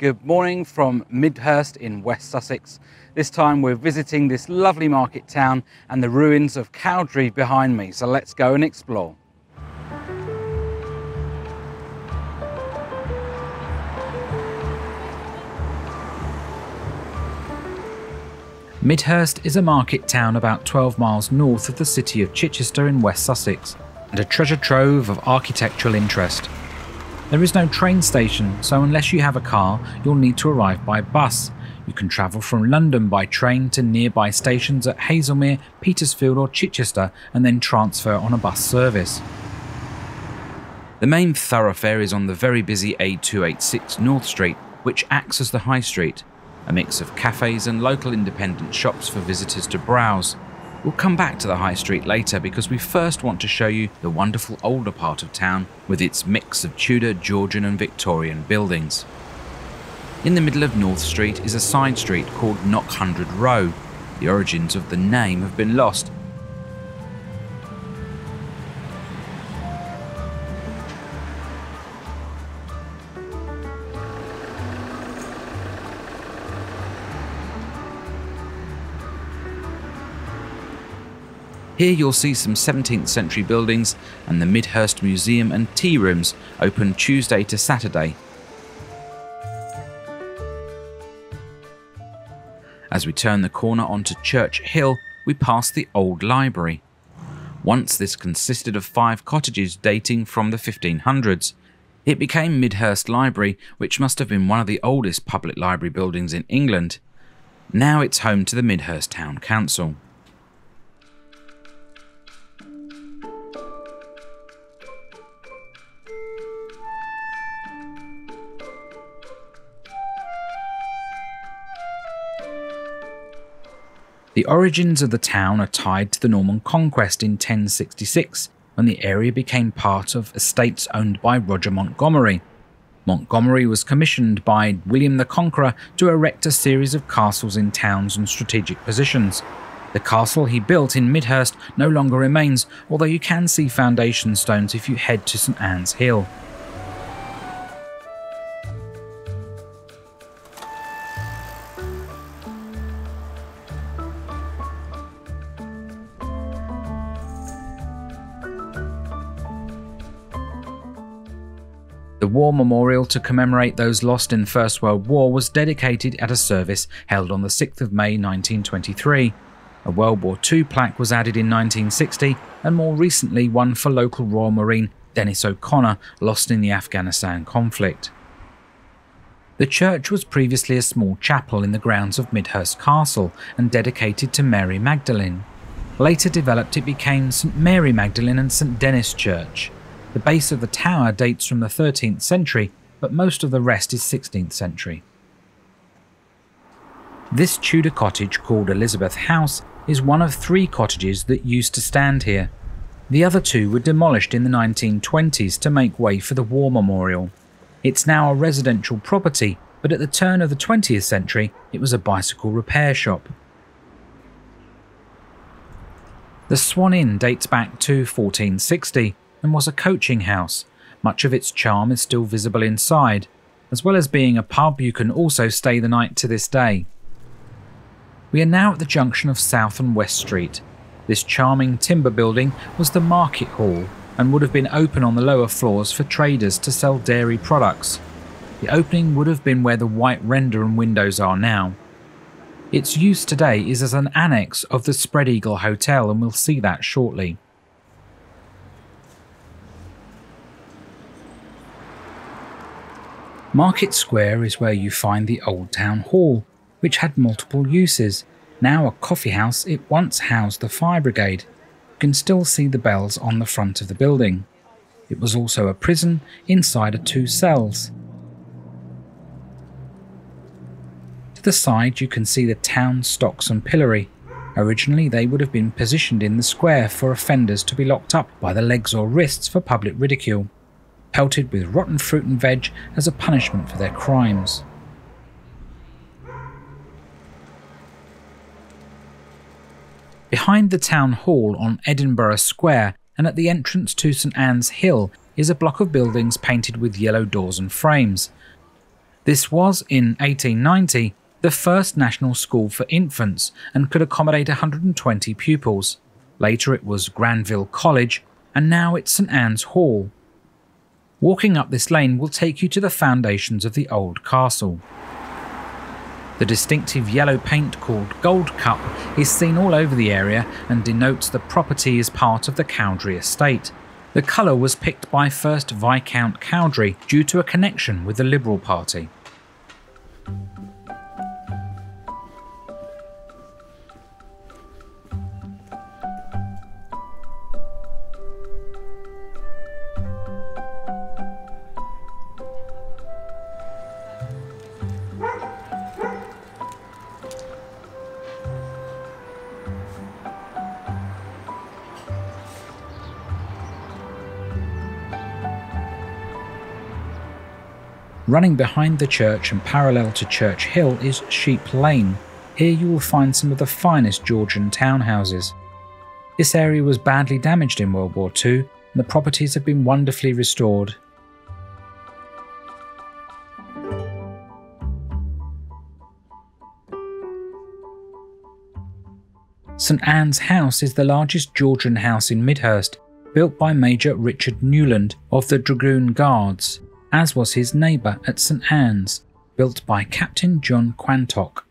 Good morning from Midhurst in West Sussex. This time we're visiting this lovely market town and the ruins of Cowdray behind me, so let's go and explore. Midhurst is a market town about 12 miles north of the city of Chichester in West Sussex, and a treasure trove of architectural interest. There is no train station, so unless you have a car, you'll need to arrive by bus. You can travel from London by train to nearby stations at Haslemere, Petersfield or Chichester, and then transfer on a bus service. The main thoroughfare is on the very busy A286 North Street, which acts as the High Street, a mix of cafes and local independent shops for visitors to browse. We'll come back to the High Street later because we first want to show you the wonderful older part of town with its mix of Tudor, Georgian and Victorian buildings. In the middle of North Street is a side street called Knockhundred Row. The origins of the name have been lost. Here you'll see some 17th century buildings and the Midhurst Museum and Tea Rooms, open Tuesday to Saturday. As we turn the corner onto Church Hill, we pass the old library. Once this consisted of 5 cottages dating from the 1500s. It became Midhurst Library, which must have been one of the oldest public library buildings in England. Now it's home to the Midhurst Town Council. The origins of the town are tied to the Norman Conquest in 1066, when the area became part of estates owned by Roger Montgomery. Montgomery was commissioned by William the Conqueror to erect a series of castles in towns and strategic positions. The castle he built in Midhurst no longer remains, although you can see foundation stones if you head to St Anne's Hill. The War Memorial to commemorate those lost in the First World War was dedicated at a service held on the 6th of May 1923. A World War II plaque was added in 1960, and more recently one for local Royal Marine Dennis O'Connor, lost in the Afghanistan conflict. The church was previously a small chapel in the grounds of Midhurst Castle and dedicated to Mary Magdalene. Later developed, it became St Mary Magdalene and St Dennis Church. The base of the tower dates from the 13th century, but most of the rest is 16th century. This Tudor cottage, called Elizabeth House, is one of 3 cottages that used to stand here. The other 2 were demolished in the 1920s to make way for the War Memorial. It's now a residential property, but at the turn of the 20th century it was a bicycle repair shop. The Swan Inn dates back to 1460 and was a coaching house. Much of its charm is still visible inside. As well as being a pub, you can also stay the night to this day. We are now at the junction of South and West Street. This charming timber building was the market hall and would have been open on the lower floors for traders to sell dairy products. The opening would have been where the white render and windows are now. Its use today is as an annex of the Spread Eagle Hotel, and we'll see that shortly. Market Square is where you find the Old Town Hall, which had multiple uses. Now a coffee house, it once housed the fire brigade. You can still see the bells on the front of the building. It was also a prison. Inside are 2 cells. To the side you can see the town stocks and pillory. Originally they would have been positioned in the square for offenders to be locked up by the legs or wrists for public ridicule, pelted with rotten fruit and veg as a punishment for their crimes. Behind the town hall on Edinburgh Square and at the entrance to St Anne's Hill is a block of buildings painted with yellow doors and frames. This was, in 1890, the first national school for infants and could accommodate 120 pupils. Later it was Granville College, and now it's St Anne's Hall. Walking up this lane will take you to the foundations of the old castle. The distinctive yellow paint called Gold Cup is seen all over the area and denotes the property as part of the Cowdray estate. The colour was picked by first Viscount Cowdray due to a connection with the Liberal Party. Running behind the church and parallel to Church Hill is Sheep Lane. Here you will find some of the finest Georgian townhouses. This area was badly damaged in World War II, and the properties have been wonderfully restored. St Anne's House is the largest Georgian house in Midhurst, built by Major Richard Newland of the Dragoon Guards, as was his neighbour at St Anne's, built by Captain John Quantock.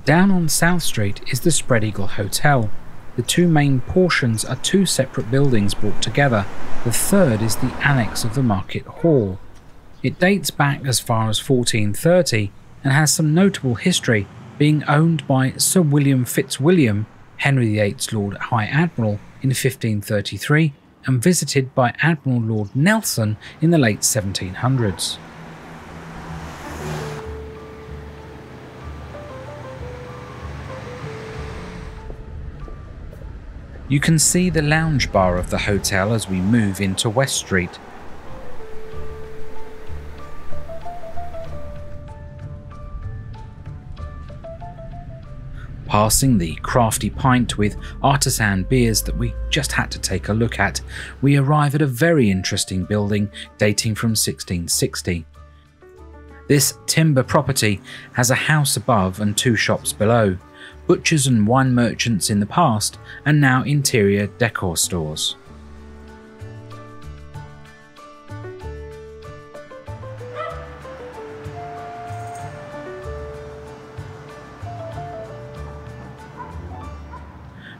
Down on South Street is the Spread Eagle Hotel. The two main portions are two separate buildings brought together. The third is the annex of the Market Hall. It dates back as far as 1430 and has some notable history, being owned by Sir William Fitzwilliam, Henry VIII's Lord High Admiral, in 1533 and visited by Admiral Lord Nelson in the late 1700s. You can see the lounge bar of the hotel as we move into West Street. Passing the Crafty Pint with artisan beers that we just had to take a look at, we arrive at a very interesting building dating from 1660. This timber property has a house above and two shops below, butchers and wine merchants in the past, and now interior decor stores.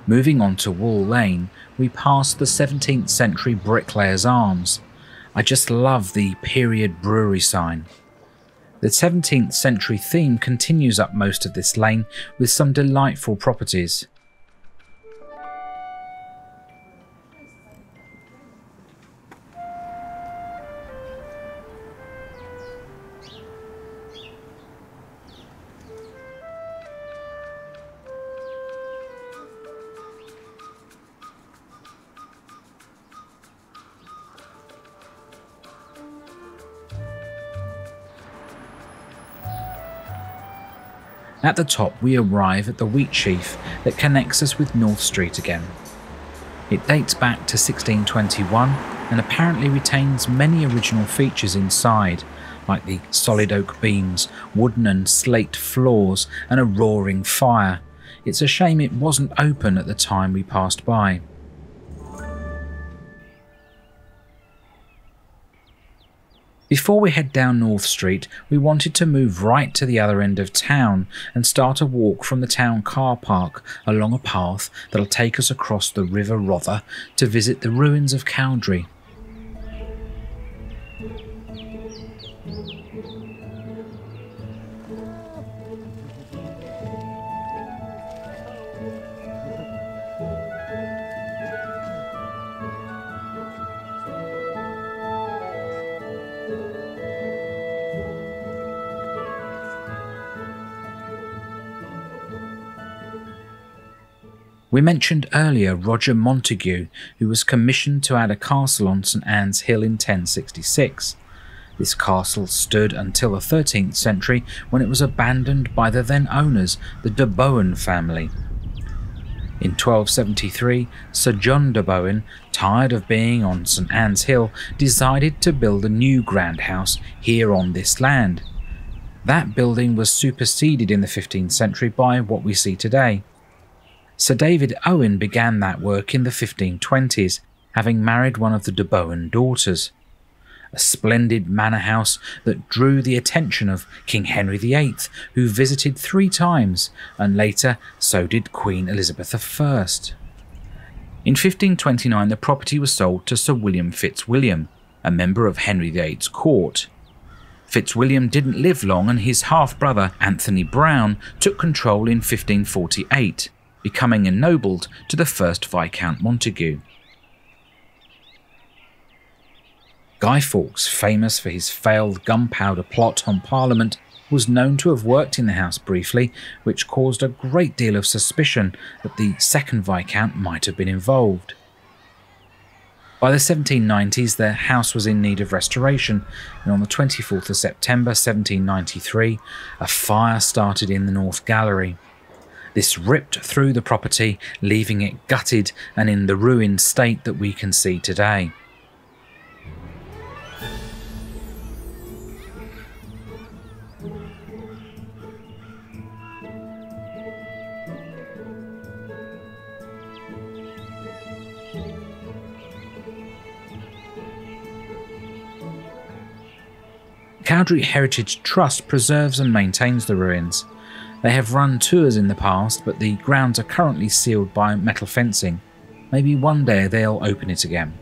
Moving on to Wall Lane, we pass the 17th century Bricklayers Arms. I just love the period brewery sign. The 17th century theme continues up most of this lane with some delightful properties. At the top we arrive at the Wheatsheaf that connects us with North Street again. It dates back to 1621 and apparently retains many original features inside, like the solid oak beams, wooden and slate floors and a roaring fire. It's a shame it wasn't open at the time we passed by. Before we head down North Street, we wanted to move right to the other end of town and start a walk from the town car park along a path that'll take us across the River Rother to visit the ruins of Cowdray. We mentioned earlier Roger Montague, who was commissioned to add a castle on St Anne's Hill in 1066. This castle stood until the 13th century, when it was abandoned by the then owners, the de Bohun family. In 1273, Sir John de Bohun, tired of being on St Anne's Hill, decided to build a new grand house here on this land. That building was superseded in the 15th century by what we see today. Sir David Owen began that work in the 1520s, having married one of the de Bohun daughters. A splendid manor house that drew the attention of King Henry VIII, who visited 3 times, and later so did Queen Elizabeth I. In 1529 the property was sold to Sir William Fitzwilliam, a member of Henry VIII's court. Fitzwilliam didn't live long, and his half-brother Anthony Browne took control in 1548, becoming ennobled to the first Viscount Montague. Guy Fawkes, famous for his failed gunpowder plot on Parliament, was known to have worked in the house briefly, which caused a great deal of suspicion that the second Viscount might have been involved. By the 1790s, the house was in need of restoration, and on the 24th of September 1793, a fire started in the North Gallery. This ripped through the property, leaving it gutted and in the ruined state that we can see today. Cowdray Heritage Trust preserves and maintains the ruins. They have run tours in the past, but the grounds are currently sealed by metal fencing. Maybe one day they'll open it again.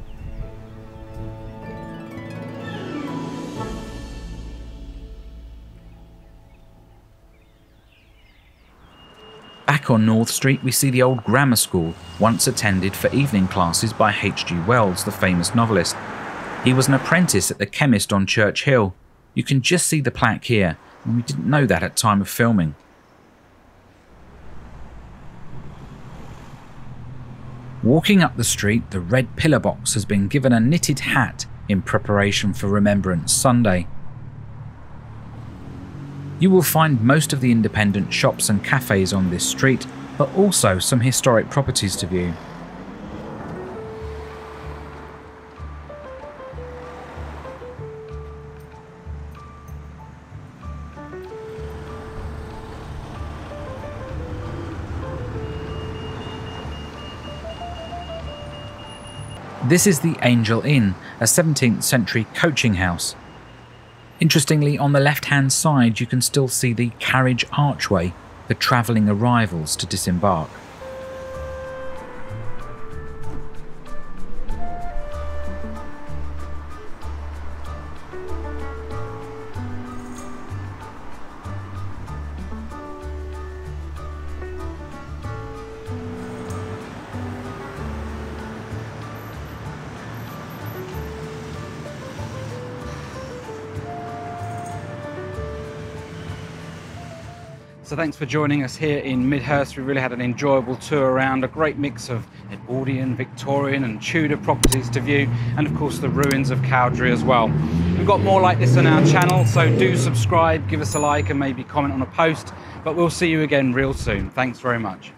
Back on North Street we see the old grammar school, once attended for evening classes by H.G. Wells, the famous novelist. He was an apprentice at the chemist on Church Hill. You can just see the plaque here, and we didn't know that at time of filming. Walking up the street, the red pillar box has been given a knitted hat in preparation for Remembrance Sunday. You will find most of the independent shops and cafes on this street, but also some historic properties to view. This is the Angel Inn, a 17th century coaching house. Interestingly, on the left-hand side you can still see the carriage archway for travelling arrivals to disembark. So thanks for joining us here in Midhurst. We really had an enjoyable tour around, a great mix of Edwardian, Victorian and Tudor properties to view, and of course the ruins of Cowdray as well. We've got more like this on our channel, so do subscribe, give us a like and maybe comment on a post, but we'll see you again real soon. Thanks very much.